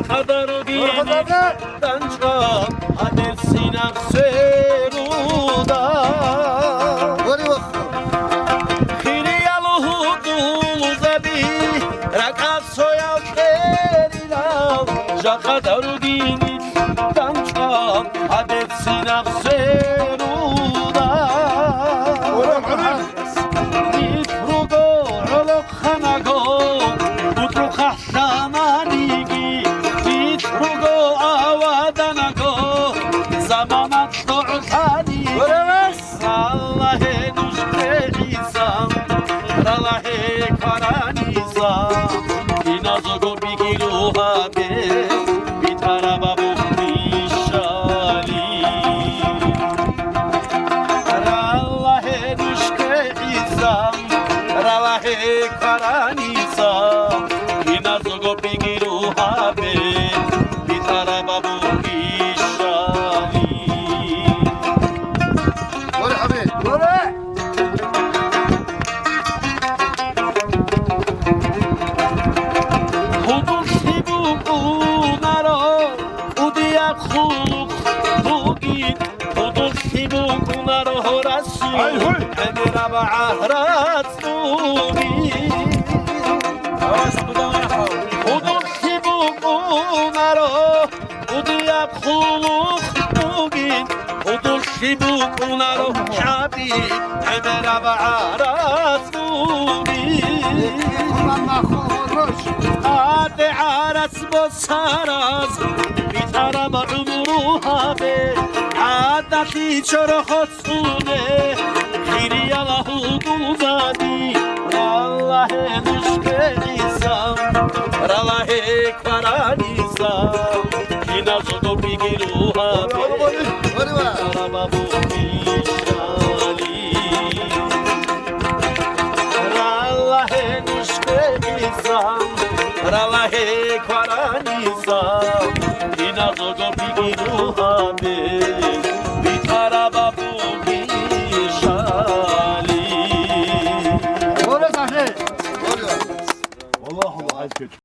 Kadar dinimden çıkar Adetsin akseruda Hiliyalı huduluza bir Rakat soyav derilav Kadar dinimden çıkar Adetsin akseruda Nifrugo olok hanago Utru kahtamanigi Rugo avadanago zamamat doğani Allah'e nuşte izam Allah'e karanizam İnazogo bigiru habe Bitaraba buhdişali Allah'e nuşte izam Allah'e karanizam İnazogo bigiru habe Bunaro Habib Emera Ba'arasuni Ade Aras Bosaras Bitara Ba'umuruha be Adati Chorokhosune Khiriyalahu Duzadi Allahe Nushke Isam Allahe Karanisam Kinazogo Bigiruha be Arababu Allahe Karanisam, Inazogo Bigiru